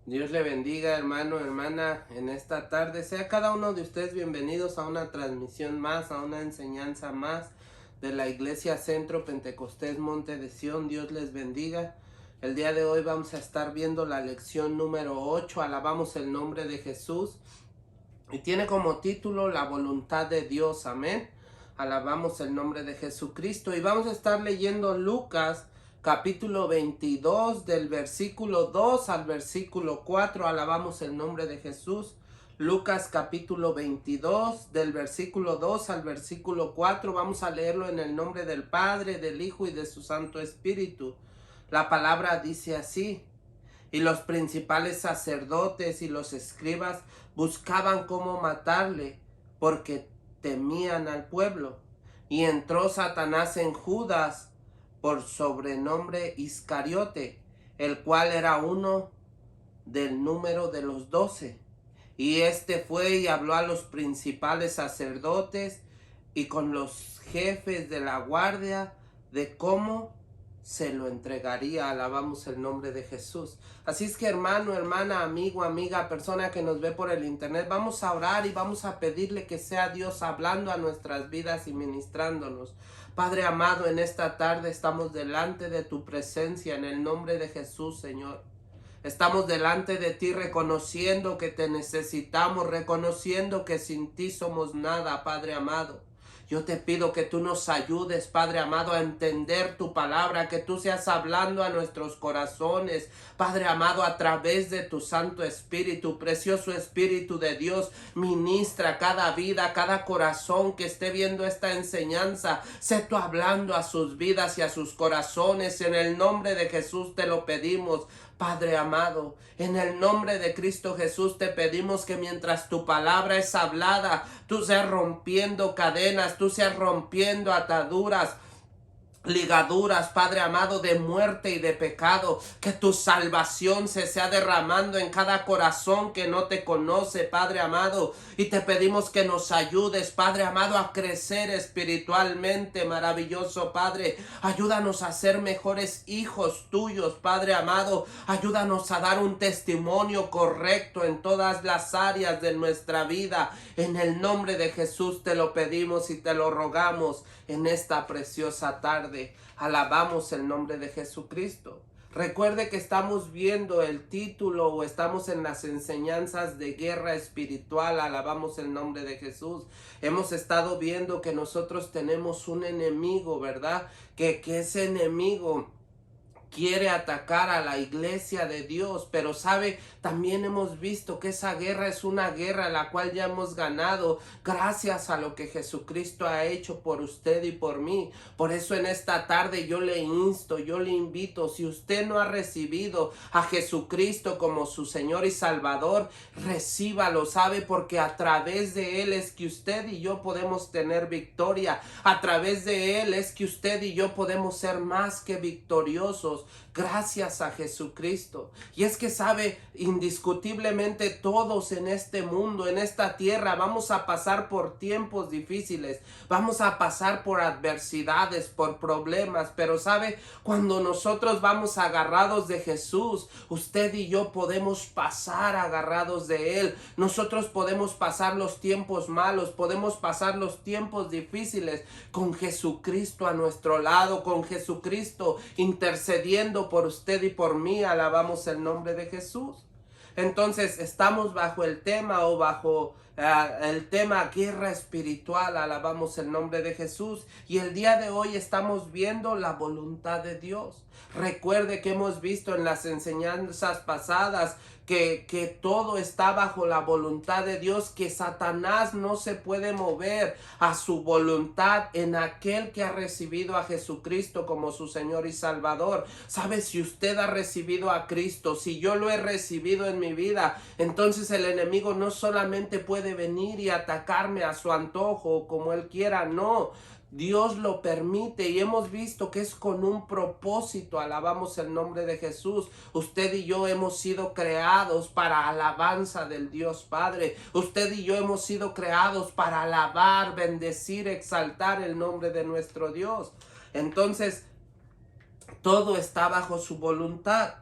Dios le bendiga, hermano, hermana, en esta tarde. Sea cada uno de ustedes bienvenidos a una transmisión más, a una enseñanza más de la Iglesia Centro Pentecostés Monte de Sión. Dios les bendiga. El día de hoy vamos a estar viendo la lección número 8. Alabamos el nombre de Jesús. Y tiene como título La voluntad de Dios. Amén. Alabamos el nombre de Jesucristo. Y vamos a estar leyendo Lucas capítulo 22 del versículo 2 al versículo 4. Alabamos el nombre de Jesús. Lucas capítulo 22 del versículo 2 al versículo 4. Vamos a leerlo en el nombre del Padre, del Hijo y de su Santo Espíritu. La palabra dice así: y los principales sacerdotes y los escribas buscaban cómo matarle, porque temían al pueblo. Y entró Satanás en Judas, por sobrenombre Iscariote, el cual era uno del número de los 12. Y este fue y habló a los principales sacerdotes y con los jefes de la guardia de cómo se lo entregaría. Alabamos el nombre de Jesús. Así es que, hermano, hermana, amigo, amiga, persona que nos ve por el internet, vamos a orar y vamos a pedirle que sea Dios hablando a nuestras vidas y ministrándonos. Padre amado, en esta tarde estamos delante de tu presencia en el nombre de Jesús, Señor. Estamos delante de ti reconociendo que te necesitamos, reconociendo que sin ti somos nada, Padre amado. Yo te pido que tú nos ayudes, Padre amado, a entender tu palabra, que tú seas hablando a nuestros corazones, Padre amado, a través de tu Santo Espíritu, precioso Espíritu de Dios. Ministra cada vida, cada corazón que esté viendo esta enseñanza. Sé tú hablando a sus vidas y a sus corazones. En el nombre de Jesús te lo pedimos, Padre amado. En el nombre de Cristo Jesús te pedimos que mientras tu palabra es hablada, tú seas rompiendo cadenas, tú seas rompiendo ataduras, ligaduras, Padre amado, de muerte y de pecado. Que tu salvación se sea derramando en cada corazón que no te conoce, Padre amado. Y te pedimos que nos ayudes, Padre amado, a crecer espiritualmente, maravilloso Padre. Ayúdanos a ser mejores hijos tuyos, Padre amado. Ayúdanos a dar un testimonio correcto en todas las áreas de nuestra vida. En el nombre de Jesús te lo pedimos y te lo rogamos en esta preciosa tarde. Alabamos el nombre de Jesucristo. Recuerde que estamos viendo el título o estamos en las enseñanzas de guerra espiritual. Alabamos el nombre de Jesús. Hemos estado viendo que nosotros tenemos un enemigo, ¿verdad? Que ese enemigo quiere atacar a la iglesia de Dios, pero sabe, también hemos visto que esa guerra es una guerra la cual ya hemos ganado gracias a lo que Jesucristo ha hecho por usted y por mí. Por eso en esta tarde yo le insto, yo le invito, si usted no ha recibido a Jesucristo como su Señor y Salvador, recíbalo, sabe, porque a través de Él es que usted y yo podemos tener victoria. A través de Él es que usted y yo podemos ser más que victoriosos. Gracias a Jesucristo. Y es que sabe, indiscutiblemente todos en este mundo, en esta tierra, vamos a pasar por tiempos difíciles, vamos a pasar por adversidades, por problemas, pero sabe, cuando nosotros vamos agarrados de Jesús, usted y yo podemos pasar agarrados de Él. Nosotros podemos pasar los tiempos malos, podemos pasar los tiempos difíciles con Jesucristo a nuestro lado, con Jesucristo intercediendo por usted y por mí. Alabamos el nombre de Jesús. Entonces estamos bajo el tema o bajo el tema guerra espiritual. Alabamos el nombre de Jesús. Y el día de hoy estamos viendo la voluntad de Dios. Recuerde que hemos visto en las enseñanzas pasadas que todo está bajo la voluntad de Dios, que Satanás no se puede mover a su voluntad en aquel que ha recibido a Jesucristo como su Señor y Salvador. ¿Sabe? Si usted ha recibido a Cristo, si yo lo he recibido en mi vida, entonces el enemigo no solamente puede venir y atacarme a su antojo o como él quiera, no. Dios lo permite y hemos visto que es con un propósito. Alabamos el nombre de Jesús. Usted y yo hemos sido creados para alabanza del Dios Padre. Usted y yo hemos sido creados para alabar, bendecir, exaltar el nombre de nuestro Dios. Entonces, todo está bajo su voluntad.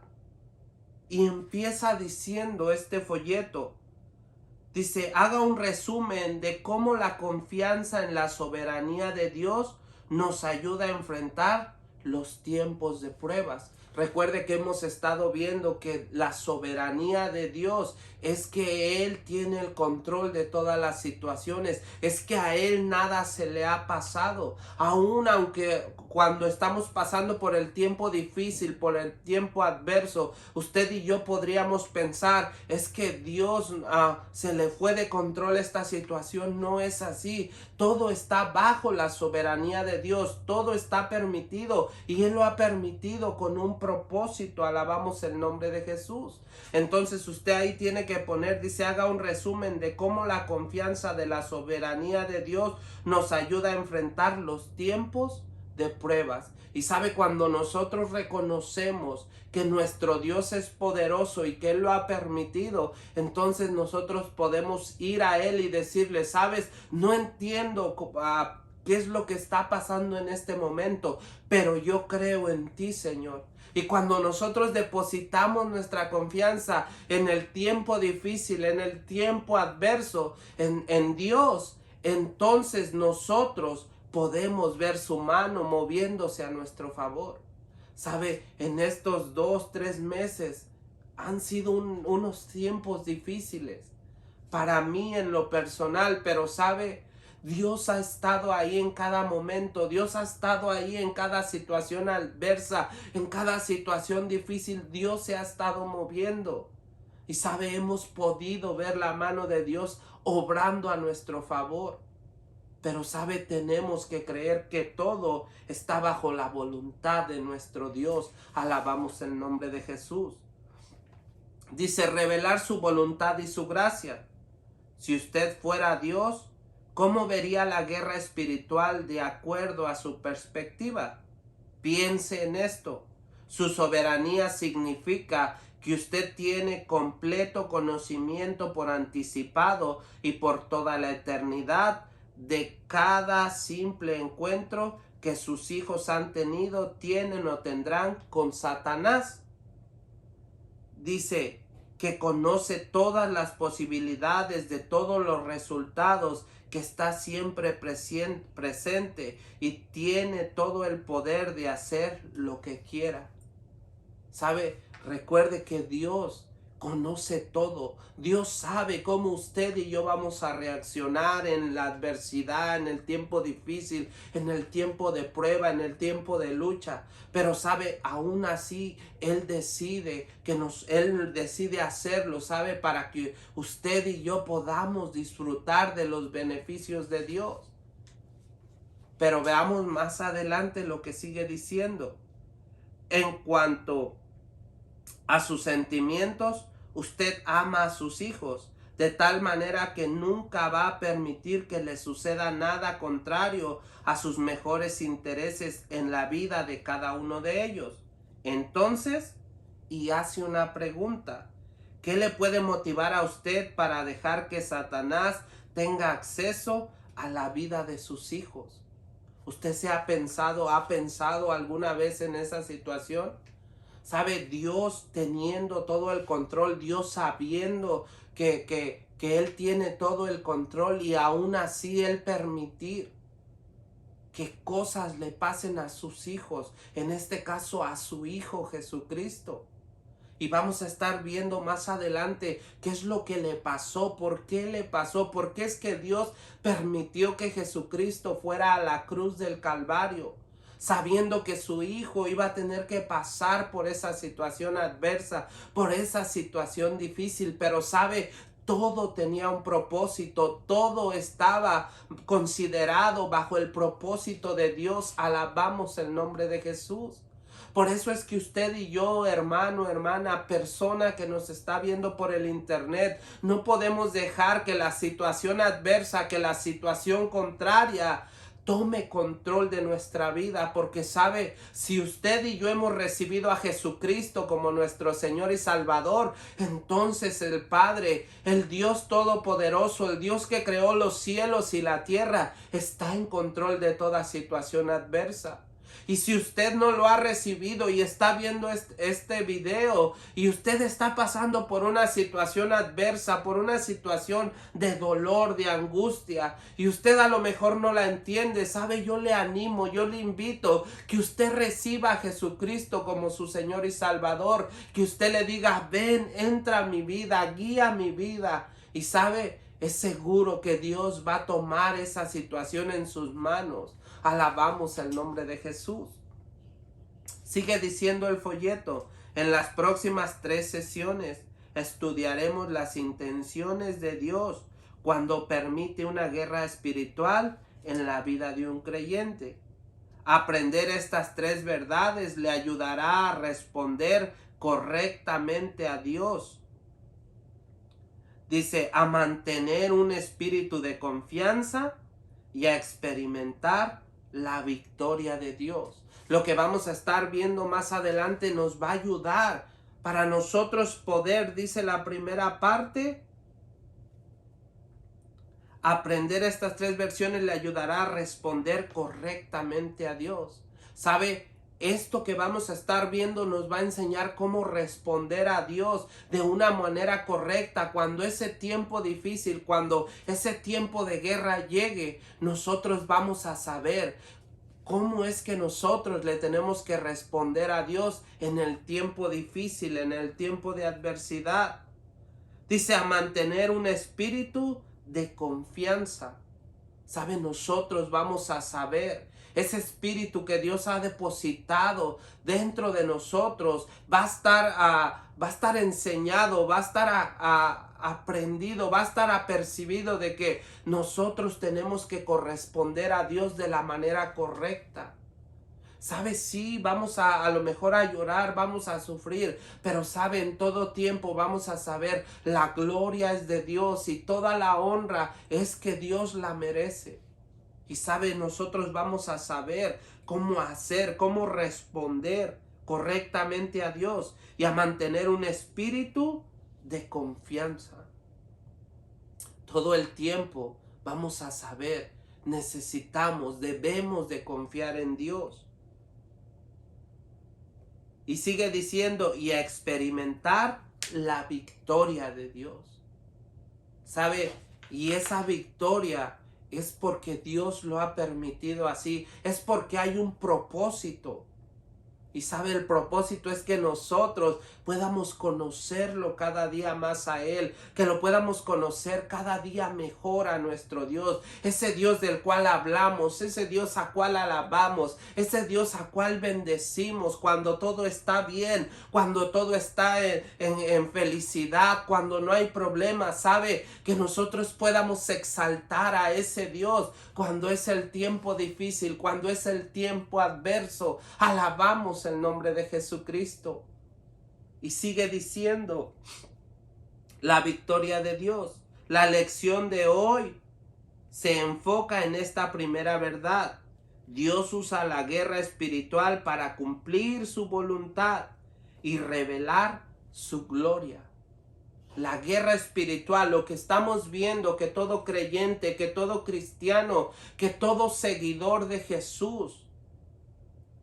Y empieza diciendo este folleto. Dice, haga un resumen de cómo la confianza en la soberanía de Dios nos ayuda a enfrentar los tiempos de pruebas. Recuerde que hemos estado viendo que la soberanía de Dios es que Él tiene el control de todas las situaciones, es que a Él nada se le ha pasado, aun aunque cuando estamos pasando por el tiempo difícil, por el tiempo adverso, usted y yo podríamos pensar, es que Dios se le fue de control esta situación. No es así, todo está bajo la soberanía de Dios, todo está permitido y Él lo ha permitido con un propósito. Alabamos el nombre de Jesús. Entonces usted ahí tiene que poner, dice, haga un resumen de cómo la confianza de la soberanía de Dios nos ayuda a enfrentar los tiempos de pruebas. Y sabe, cuando nosotros reconocemos que nuestro Dios es poderoso y que Él lo ha permitido, entonces nosotros podemos ir a Él y decirle, sabes, no entiendo qué es lo que está pasando en este momento, pero yo creo en ti, Señor. Y cuando nosotros depositamos nuestra confianza en el tiempo difícil, en el tiempo adverso, en Dios, entonces nosotros podemos ver su mano moviéndose a nuestro favor. Sabe, en estos 2-3 meses han sido unos tiempos difíciles para mí en lo personal, pero sabe, Dios ha estado ahí en cada momento, Dios ha estado ahí en cada situación adversa, en cada situación difícil, Dios se ha estado moviendo. Y sabe, hemos podido ver la mano de Dios obrando a nuestro favor. Pero sabe, tenemos que creer que todo está bajo la voluntad de nuestro Dios. Alabamos el nombre de Jesús. Dice, revelar su voluntad y su gracia. Si usted fuera Dios, ¿cómo vería la guerra espiritual de acuerdo a su perspectiva? Piense en esto. Su soberanía significa que usted tiene completo conocimiento por anticipado y por toda la eternidad de cada simple encuentro que sus hijos han tenido, tienen o tendrán con Satanás. Dice que conoce todas las posibilidades de todos los resultados, que está siempre presente y tiene todo el poder de hacer lo que quiera. ¿Sabe? Recuerde que Dios conoce todo. Dios sabe cómo usted y yo vamos a reaccionar en la adversidad, en el tiempo difícil, en el tiempo de prueba, en el tiempo de lucha. Pero sabe, aún así, Él decide Él decide hacerlo, sabe, para que usted y yo podamos disfrutar de los beneficios de Dios. Pero veamos más adelante lo que sigue diciendo. En cuanto a sus sentimientos, usted ama a sus hijos, de tal manera que nunca va a permitir que le suceda nada contrario a sus mejores intereses en la vida de cada uno de ellos. Entonces, y hace una pregunta, ¿qué le puede motivar a usted para dejar que Satanás tenga acceso a la vida de sus hijos? ¿Usted ha pensado alguna vez en esa situación? ¿Sabe? Dios teniendo todo el control, Dios sabiendo que Él tiene todo el control, y aún así Él permitir que cosas le pasen a sus hijos, en este caso a su Hijo Jesucristo. Y vamos a estar viendo más adelante qué es lo que le pasó, por qué le pasó, por qué es que Dios permitió que Jesucristo fuera a la cruz del Calvario, sabiendo que su hijo iba a tener que pasar por esa situación adversa, por esa situación difícil. Pero sabe, todo tenía un propósito, todo estaba considerado bajo el propósito de Dios. Alabamos el nombre de Jesús. Por eso es que usted y yo, hermano, hermana, persona que nos está viendo por el internet, no podemos dejar que la situación adversa, que la situación contraria tome control de nuestra vida, porque sabe, si usted y yo hemos recibido a Jesucristo como nuestro Señor y Salvador, entonces el Padre, el Dios Todopoderoso, el Dios que creó los cielos y la tierra, está en control de toda situación adversa. Y si usted no lo ha recibido y está viendo este video y usted está pasando por una situación adversa, por una situación de dolor, de angustia, y usted a lo mejor no la entiende, sabe, yo le animo, yo le invito que usted reciba a Jesucristo como su Señor y Salvador, que usted le diga, ven, entra a mi vida, guía mi vida, y sabe, es seguro que Dios va a tomar esa situación en sus manos. Alabamos el nombre de Jesús. Sigue diciendo el folleto, en las próximas 3 sesiones estudiaremos las intenciones de Dios cuando permite una guerra espiritual en la vida de un creyente. Aprender estas 3 verdades le ayudará a responder correctamente a Dios. Dice, a mantener un espíritu de confianza y a experimentar la victoria de Dios. Lo que vamos a estar viendo más adelante nos va a ayudar para nosotros poder, dice la primera parte, aprender estas 3 versiones le ayudará a responder correctamente a Dios. ¿Sabe? Esto que vamos a estar viendo nos va a enseñar cómo responder a Dios de una manera correcta. Cuando ese tiempo difícil, cuando ese tiempo de guerra llegue, nosotros vamos a saber cómo es que nosotros le tenemos que responder a Dios en el tiempo difícil, en el tiempo de adversidad. Dice, a mantener un espíritu de confianza. ¿Sabe? Nosotros vamos a saber ese espíritu que Dios ha depositado dentro de nosotros va a estar enseñado, va a estar aprendido, va a estar apercibido de que nosotros tenemos que corresponder a Dios de la manera correcta. ¿Sabe? Sí, vamos a lo mejor a llorar, vamos a sufrir, pero sabe, en todo tiempo vamos a saber la gloria es de Dios y toda la honra es que Dios la merece. Y sabe, nosotros vamos a saber cómo hacer, cómo responder correctamente a Dios y a mantener un espíritu de confianza. Todo el tiempo vamos a saber, necesitamos, debemos de confiar en Dios. Y sigue diciendo, y a experimentar la victoria de Dios. ¿Sabe? Y esa victoria es porque Dios lo ha permitido así. Es porque hay un propósito. Y sabe, el propósito es que nosotros podamos conocerlo cada día más a Él, que lo podamos conocer cada día mejor a nuestro Dios, ese Dios del cual hablamos, ese Dios a cual alabamos, ese Dios a cual bendecimos cuando todo está bien, cuando todo está en felicidad, cuando no hay problemas. Sabe, que nosotros podamos exaltar a ese Dios cuando es el tiempo difícil, cuando es el tiempo adverso. Alabamos el nombre de Jesucristo. Y sigue diciendo, la victoria de Dios. La lección de hoy se enfoca en esta primera verdad. Dios usa la guerra espiritual para cumplir su voluntad y revelar su gloria. La guerra espiritual, lo que estamos viendo, que todo creyente, que todo cristiano, que todo seguidor de Jesús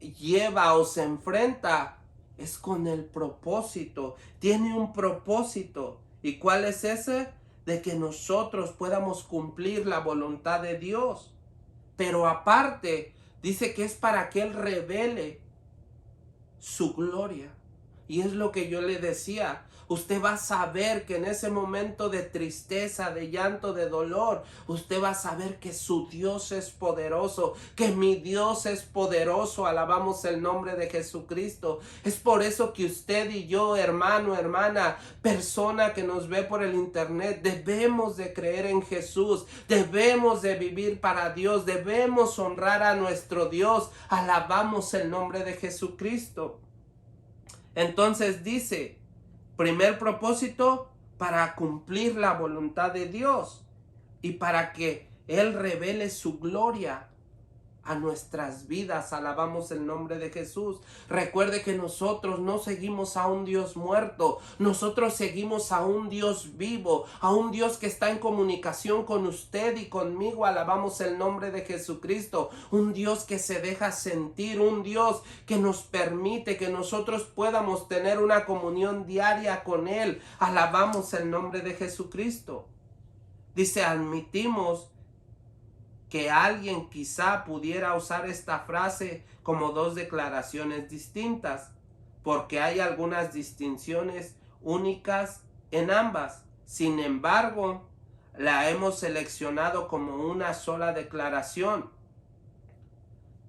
lleva o se enfrenta, es con el propósito, tiene un propósito. ¿Y cuál es ese? De que nosotros podamos cumplir la voluntad de Dios. Pero aparte, dice que es para que Él revele su gloria. Y es lo que yo le decía. Usted va a saber que en ese momento de tristeza, de llanto, de dolor, usted va a saber que su Dios es poderoso, que mi Dios es poderoso. Alabamos el nombre de Jesucristo. Es por eso que usted y yo, hermano, hermana, persona que nos ve por el internet, debemos de creer en Jesús, debemos de vivir para Dios, debemos honrar a nuestro Dios. Alabamos el nombre de Jesucristo. Entonces dice, primer propósito, para cumplir la voluntad de Dios y para que Él revele su gloria a nuestras vidas. Alabamos el nombre de Jesús. Recuerde que nosotros no seguimos a un Dios muerto, nosotros seguimos a un Dios vivo, a un Dios que está en comunicación con usted y conmigo. Alabamos el nombre de Jesucristo, un Dios que se deja sentir, un Dios que nos permite que nosotros podamos tener una comunión diaria con Él. Alabamos el nombre de Jesucristo. Dice, admitimos que alguien quizá pudiera usar esta frase como dos declaraciones distintas, porque hay algunas distinciones únicas en ambas. Sin embargo, la hemos seleccionado como una sola declaración,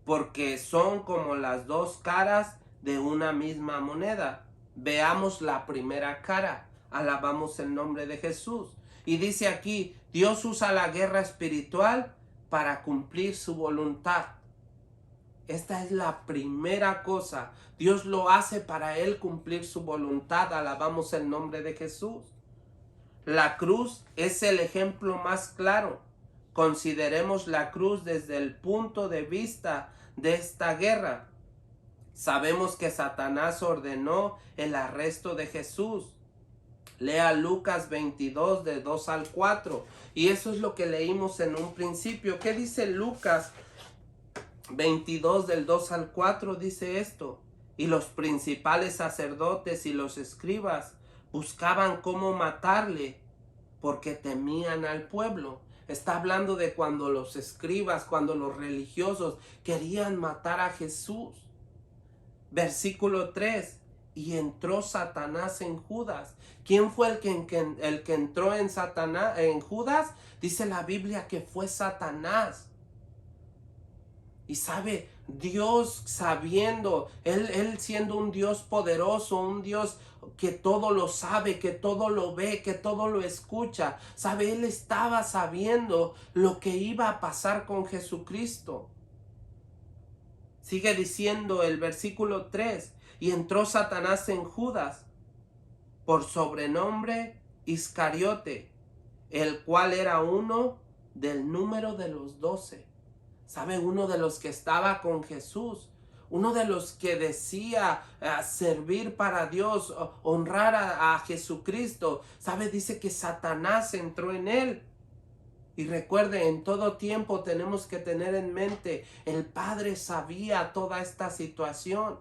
porque son como las dos caras de una misma moneda. Veamos la primera cara. Alabamos el nombre de Jesús. Y dice aquí, Dios usa la guerra espiritual para cumplir su voluntad. Esta es la primera cosa. Dios lo hace para Él cumplir su voluntad. Alabamos el nombre de Jesús. La cruz es el ejemplo más claro. Consideremos la cruz desde el punto de vista de esta guerra. Sabemos que Satanás ordenó el arresto de Jesús. Lea Lucas 22 de 2 al 4. Y eso es lo que leímos en un principio. ¿Qué dice Lucas 22 del 2 al 4? Dice esto: y los principales sacerdotes y los escribas buscaban cómo matarle, porque temían al pueblo. Está hablando de cuando los escribas, cuando los religiosos querían matar a Jesús. Versículo 3. Y entró Satanás en Judas. ¿Quién fue el que entró en Judas? Dice la Biblia que fue Satanás. Y sabe, Dios sabiendo, él siendo un Dios poderoso, un Dios que todo lo sabe, que todo lo ve, que todo lo escucha. Sabe, Él estaba sabiendo lo que iba a pasar con Jesucristo. Sigue diciendo el versículo 3. Y entró Satanás en Judas, por sobrenombre Iscariote, el cual era uno del número de los 12. ¿Sabe? Uno de los que estaba con Jesús. Uno de los que decía servir para Dios, honrar a Jesucristo. ¿Sabe? Dice que Satanás entró en él. Y recuerde, en todo tiempo tenemos que tener en mente, el Padre sabía toda esta situación.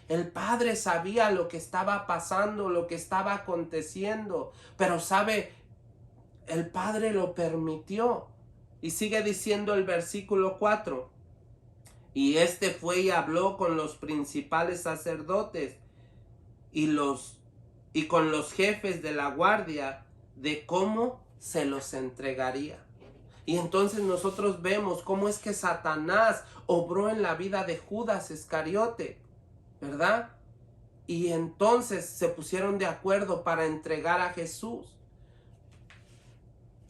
El Padre sabía lo que estaba pasando, lo que estaba aconteciendo. Pero sabe, el Padre lo permitió. Y sigue diciendo el versículo 4. Y este fue y habló con los principales sacerdotes y con los jefes de la guardia de cómo se los entregaría. Y entonces nosotros vemos cómo es que Satanás obró en la vida de Judas Iscariote, ¿verdad? Y entonces se pusieron de acuerdo para entregar a Jesús.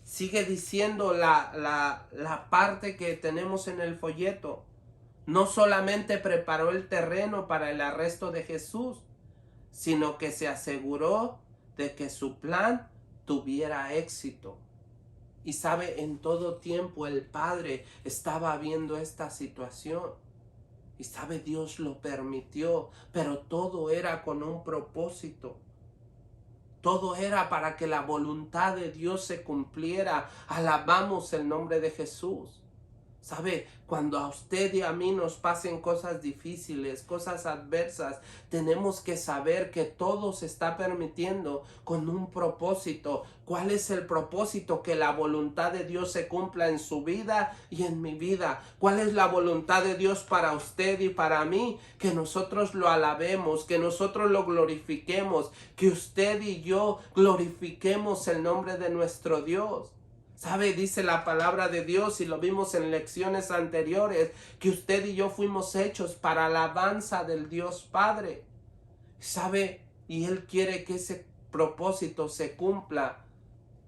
Sigue diciendo la parte que tenemos en el folleto. No solamente preparó el terreno para el arresto de Jesús, sino que se aseguró de que su plan tuviera éxito. Y sabe, en todo tiempo el Padre estaba viendo esta situación. Y sabe, Dios lo permitió, pero todo era con un propósito. Todo era para que la voluntad de Dios se cumpliera. Alabamos el nombre de Jesús. ¿Sabe? Cuando a usted y a mí nos pasen cosas difíciles, cosas adversas, tenemos que saber que todo se está permitiendo con un propósito. ¿Cuál es el propósito? Que la voluntad de Dios se cumpla en su vida y en mi vida. ¿Cuál es la voluntad de Dios para usted y para mí? Que nosotros lo alabemos, que nosotros lo glorifiquemos, que usted y yo glorifiquemos el nombre de nuestro Dios. ¿Sabe? Dice la palabra de Dios, y lo vimos en lecciones anteriores, que usted y yo fuimos hechos para alabanza del Dios Padre. ¿Sabe? Y Él quiere que ese propósito se cumpla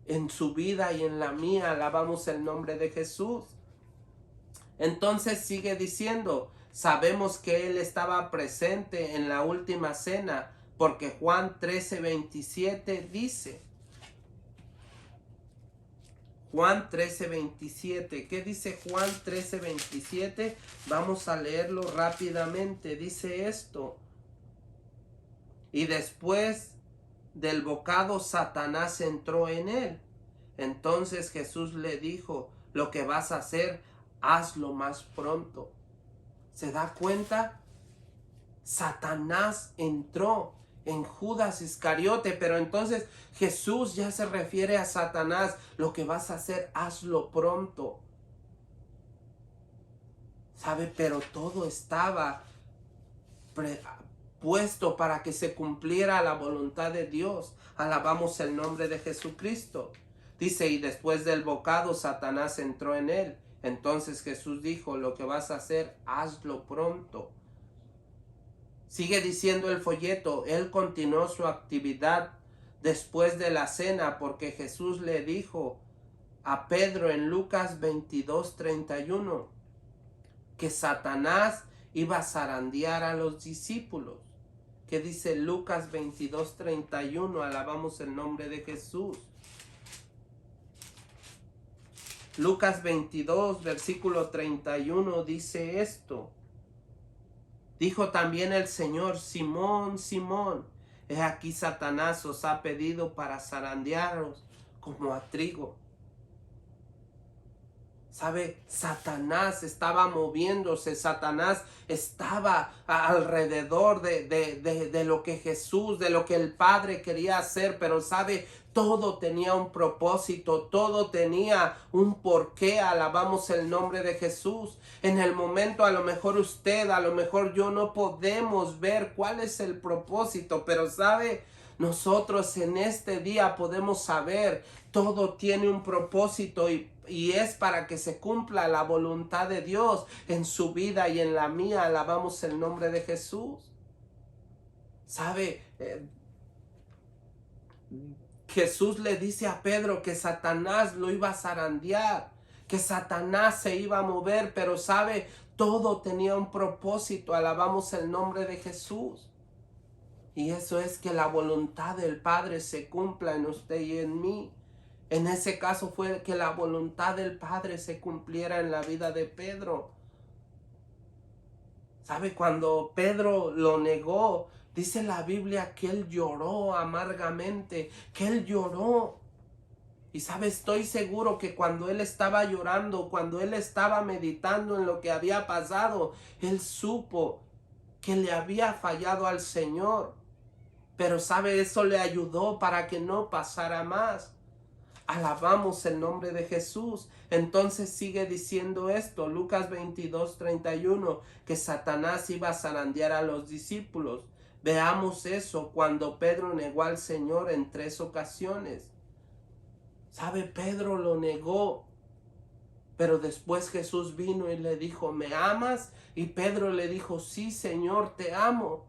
en su vida y en la mía. Alabamos el nombre de Jesús. Entonces sigue diciendo, sabemos que Él estaba presente en la última cena, porque Juan 13:27 dice... Juan 13:27. ¿Qué dice Juan 13:27? Vamos a leerlo rápidamente. Dice esto: y después del bocado Satanás entró en él. Entonces Jesús le dijo: lo que vas a hacer, hazlo más pronto. ¿Se da cuenta? Satanás entró en Judas Iscariote, pero entonces Jesús ya se refiere a Satanás: lo que vas a hacer, hazlo pronto. ¿Sabe? Pero todo estaba puesto para que se cumpliera la voluntad de Dios. Alabamos el nombre de Jesucristo. Dice: y después del bocado Satanás entró en él. Entonces Jesús dijo: lo que vas a hacer, hazlo pronto. Sigue diciendo el folleto: él continuó su actividad después de la cena, porque Jesús le dijo a Pedro en Lucas 22:31 que Satanás iba a zarandear a los discípulos. ¿Qué dice Lucas 22:31? Alabamos el nombre de Jesús. Lucas 22, versículo 31 dice esto: dijo también el Señor: Simón, Simón, he aquí Satanás os ha pedido para zarandearos como a trigo. ¿Sabe? Satanás estaba moviéndose, Satanás estaba alrededor de lo que Jesús, de lo que el Padre quería hacer, pero ¿sabe? Todo tenía un propósito, todo tenía un porqué. Alabamos el nombre de Jesús. En el momento, a lo mejor usted, a lo mejor yo, no podemos ver cuál es el propósito, pero ¿sabe? Nosotros en este día podemos saber, todo tiene un propósito y es para que se cumpla la voluntad de Dios en su vida y en la mía. Alabamos el nombre de Jesús. ¿Sabe? Jesús le dice a Pedro que Satanás lo iba a zarandear, que Satanás se iba a mover, pero ¿sabe? Todo tenía un propósito. Alabamos el nombre de Jesús. Y eso es que la voluntad del Padre se cumpla en usted y en mí. En ese caso fue que la voluntad del Padre se cumpliera en la vida de Pedro. ¿Sabe? Cuando Pedro lo negó, dice la Biblia que él lloró amargamente, que él lloró. Y sabe, estoy seguro que cuando él estaba llorando, cuando él estaba meditando en lo que había pasado, él supo que le había fallado al Señor. Pero sabe, eso le ayudó para que no pasara más. Alabamos el nombre de Jesús. Entonces sigue diciendo esto, Lucas 22:31, que Satanás iba a zarandear a los discípulos. Veamos eso cuando Pedro negó al Señor en 3 ocasiones. ¿Sabe? Pedro lo negó, pero después Jesús vino y le dijo: ¿me amas? Y Pedro le dijo: sí, Señor, te amo.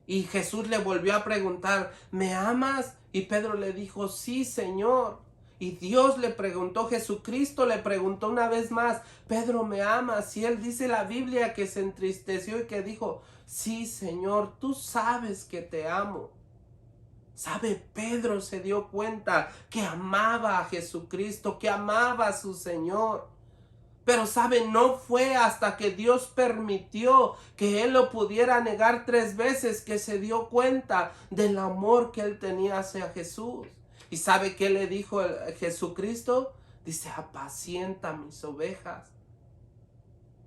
Y Jesús le volvió a preguntar: ¿me amas? Y Pedro le dijo: sí, Señor. Y Dios le preguntó, Jesucristo le preguntó una vez más: Pedro, ¿me amas? Y él dice la Biblia que se entristeció y que dijo: sí, Señor, tú sabes que te amo. ¿Sabe? Pedro se dio cuenta que amaba a Jesucristo, que amaba a su Señor. Pero ¿sabe? No fue hasta que Dios permitió que él lo pudiera negar 3 veces que se dio cuenta del amor que él tenía hacia Jesús. ¿Y sabe qué le dijo Jesucristo? Dice: apacienta mis ovejas.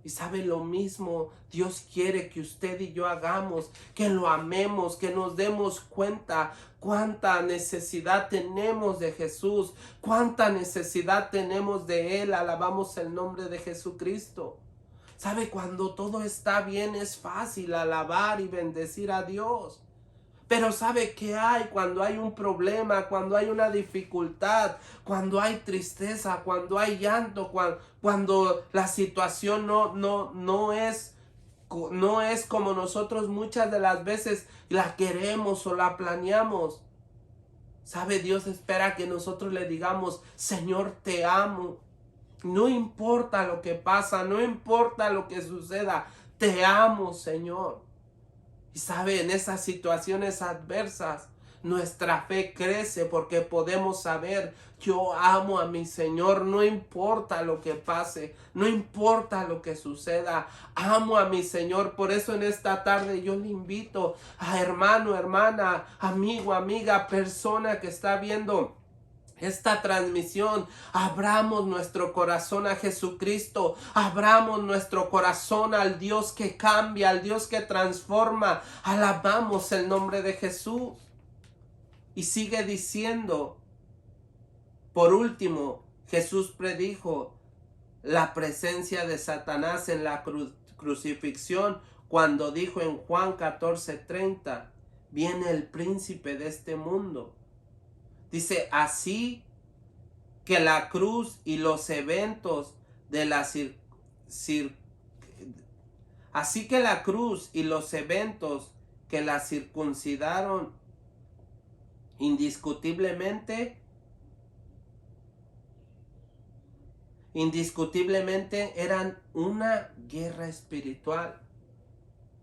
Y sabe, lo mismo Dios quiere que usted y yo hagamos, que lo amemos, que nos demos cuenta cuánta necesidad tenemos de Jesús, cuánta necesidad tenemos de Él. Alabamos el nombre de Jesucristo. Sabe, cuando todo está bien es fácil alabar y bendecir a Dios. Pero ¿sabe qué hay cuando hay un problema, cuando hay una dificultad, cuando hay tristeza, cuando hay llanto, cuando la situación no es como nosotros muchas de las veces la queremos o la planeamos? ¿Sabe? Dios espera que nosotros le digamos: Señor, te amo. No importa lo que pasa, no importa lo que suceda, te amo, Señor. Y sabe, en esas situaciones adversas, nuestra fe crece porque podemos saber, yo amo a mi Señor, no importa lo que pase, no importa lo que suceda, amo a mi Señor. Por eso en esta tarde yo le invito a hermano, hermana, amigo, amiga, persona que está viendo esta transmisión, abramos nuestro corazón a Jesucristo, abramos nuestro corazón al Dios que cambia, al Dios que transforma, alabamos el nombre de Jesús. Y sigue diciendo, por último, Jesús predijo la presencia de Satanás en la crucifixión cuando dijo en Juan 14:30, viene el príncipe de este mundo. Dice, así que la cruz y los eventos de la así que la cruz y los eventos que la circuncidaron indiscutiblemente eran una guerra espiritual.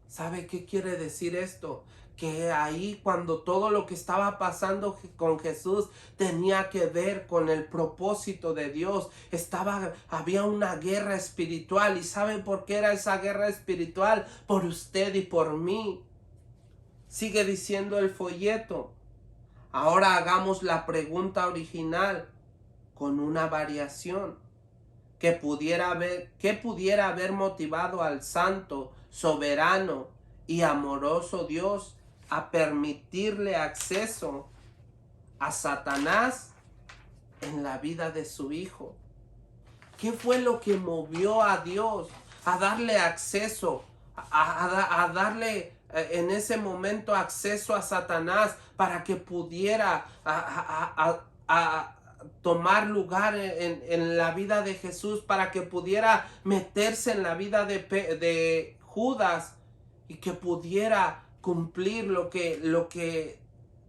¿Sabe qué quiere decir esto? Que ahí cuando todo lo que estaba pasando con Jesús tenía que ver con el propósito de Dios, había una guerra espiritual. ¿Y saben por qué era esa guerra espiritual? Por usted y por mí. Sigue diciendo el folleto. Ahora hagamos la pregunta original con una variación. ¿Qué pudiera haber motivado al santo, soberano y amoroso Dios a permitirle acceso a Satanás en la vida de su hijo? ¿Qué fue lo que movió a Dios a darle acceso, a darle en ese momento acceso a Satanás para que pudiera tomar lugar en la vida de Jesús, para que pudiera meterse en la vida de Judas y que pudiera cumplir lo que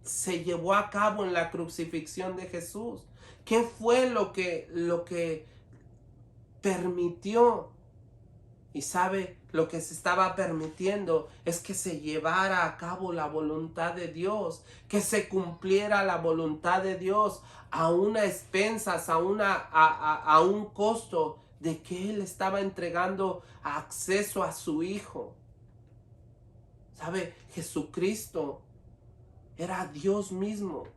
se llevó a cabo en la crucifixión de Jesús? ¿Qué fue lo que permitió? Y sabe, lo que se estaba permitiendo es que se llevara a cabo la voluntad de Dios, que se cumpliera la voluntad de Dios a unas expensas, a un costo de que Él estaba entregando acceso a su Hijo. ¿Sabe? Jesucristo era Dios mismo.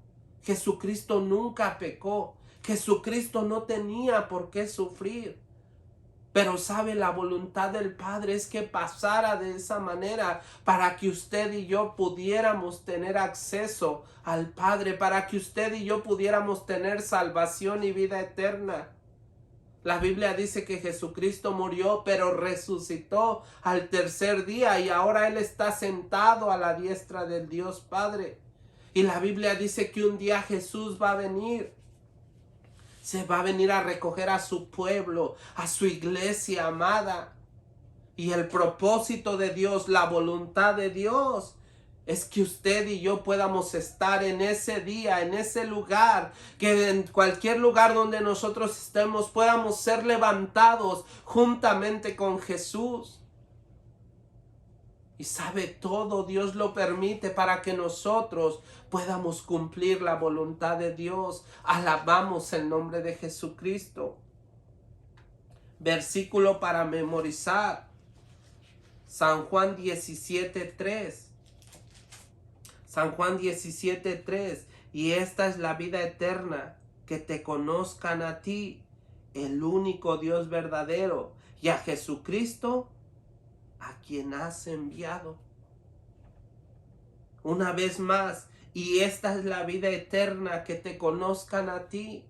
Jesucristo nunca pecó. Jesucristo no tenía por qué sufrir. Pero sabe, la voluntad del Padre es que pasara de esa manera para que usted y yo pudiéramos tener acceso al Padre, para que usted y yo pudiéramos tener salvación y vida eterna. La Biblia dice que Jesucristo murió, pero resucitó al tercer día y ahora Él está sentado a la diestra del Dios Padre. Y la Biblia dice que un día Jesús va a venir. Se va a venir a recoger a su pueblo, a su iglesia amada. Y el propósito de Dios, la voluntad de Dios, es que usted y yo podamos estar en ese día, en ese lugar, que en cualquier lugar donde nosotros estemos podamos ser levantados juntamente con Jesús. Y sabe, todo Dios lo permite para que nosotros podamos cumplir la voluntad de Dios. Alabamos el nombre de Jesucristo. Versículo para memorizar. San Juan 17:3. San Juan 17:3. Y esta es la vida eterna, que te conozcan a ti, el único Dios verdadero, y a Jesucristo, a quien has enviado. Una vez más, y esta es la vida eterna, que te conozcan a ti.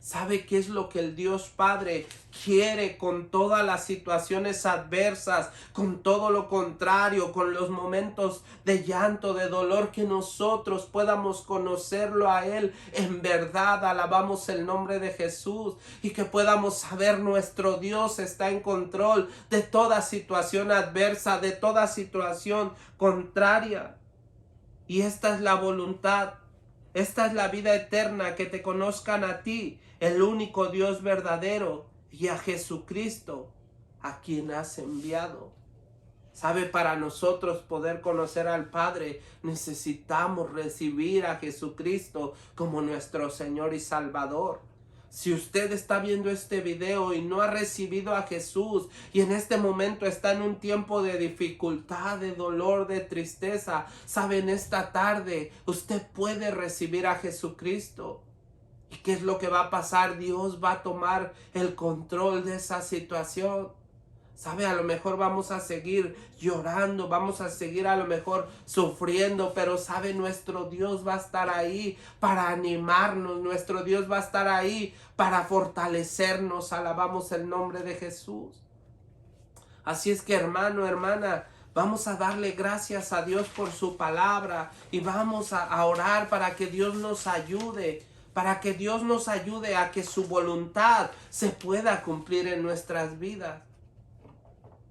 ¿Sabe qué es lo que el Dios Padre quiere con todas las situaciones adversas, con todo lo contrario, con los momentos de llanto, de dolor? Que nosotros podamos conocerlo a Él en verdad. Alabamos el nombre de Jesús, y que podamos saber nuestro Dios está en control de toda situación adversa, de toda situación contraria. Y esta es la voluntad. Esta es la vida eterna, que te conozcan a ti, el único Dios verdadero, y a Jesucristo, a quien has enviado. Sabe, para nosotros poder conocer al Padre, necesitamos recibir a Jesucristo como nuestro Señor y Salvador. Si usted está viendo este video y no ha recibido a Jesús y en este momento está en un tiempo de dificultad, de dolor, de tristeza, sabe, en esta tarde usted puede recibir a Jesucristo. ¿Y qué es lo que va a pasar? Dios va a tomar el control de esa situación. Sabe, a lo mejor vamos a seguir llorando, vamos a seguir a lo mejor sufriendo, pero sabe, nuestro Dios va a estar ahí para animarnos, nuestro Dios va a estar ahí para fortalecernos. Alabamos el nombre de Jesús. Así es que, hermano, hermana, vamos a darle gracias a Dios por su palabra y vamos a orar para que Dios nos ayude. Para que Dios nos ayude a que su voluntad se pueda cumplir en nuestras vidas.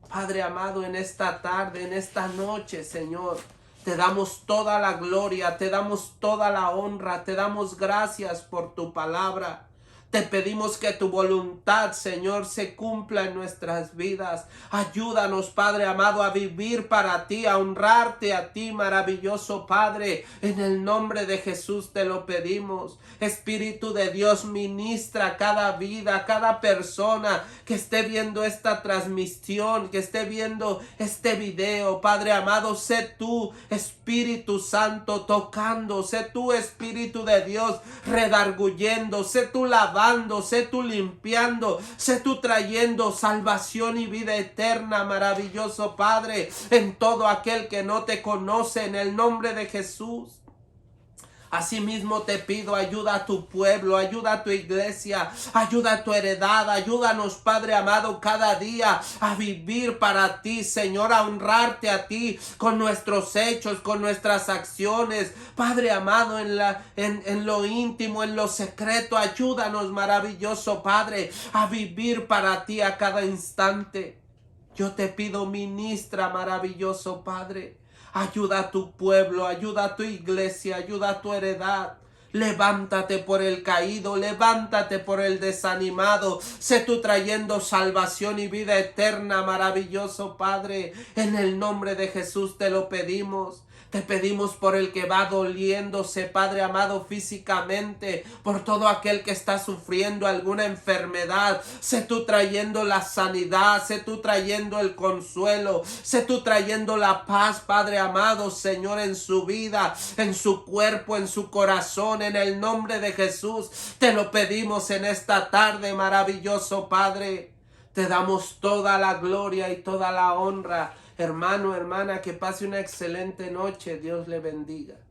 Padre amado, en esta tarde, en esta noche, Señor, te damos toda la gloria, te damos toda la honra, te damos gracias por tu palabra. Te pedimos que tu voluntad, Señor, se cumpla en nuestras vidas. Ayúdanos, Padre amado, a vivir para ti, a honrarte a ti, maravilloso Padre. En el nombre de Jesús te lo pedimos. Espíritu de Dios, ministra cada vida, cada persona que esté viendo esta transmisión, que esté viendo este video. Padre amado, sé tú, Espíritu Santo, tocando. Sé tú, Espíritu de Dios, redarguyendo. Sé tú lavando. Sé tú limpiando, sé tú trayendo salvación y vida eterna, maravilloso Padre, en todo aquel que no te conoce, en el nombre de Jesús. Asimismo te pido, ayuda a tu pueblo, ayuda a tu iglesia, ayuda a tu heredad, ayúdanos, Padre amado, cada día a vivir para ti, Señor, a honrarte a ti con nuestros hechos, con nuestras acciones, Padre amado, en lo íntimo, en lo secreto. Ayúdanos, maravilloso Padre, a vivir para ti a cada instante. Yo te pido, ministra, maravilloso Padre. Ayuda a tu pueblo, ayuda a tu iglesia, ayuda a tu heredad. Levántate por el caído, levántate por el desanimado. Sé tú trayendo salvación y vida eterna, maravilloso Padre. En el nombre de Jesús te lo pedimos. Te pedimos por el que va doliéndose, Padre amado, físicamente, por todo aquel que está sufriendo alguna enfermedad. Sé tú trayendo la sanidad, sé tú trayendo el consuelo, sé tú trayendo la paz, Padre amado, Señor, en su vida, en su cuerpo, en su corazón, en el nombre de Jesús. Te lo pedimos en esta tarde, maravilloso Padre. Te damos toda la gloria y toda la honra. Hermano, hermana, que pase una excelente noche. Dios le bendiga.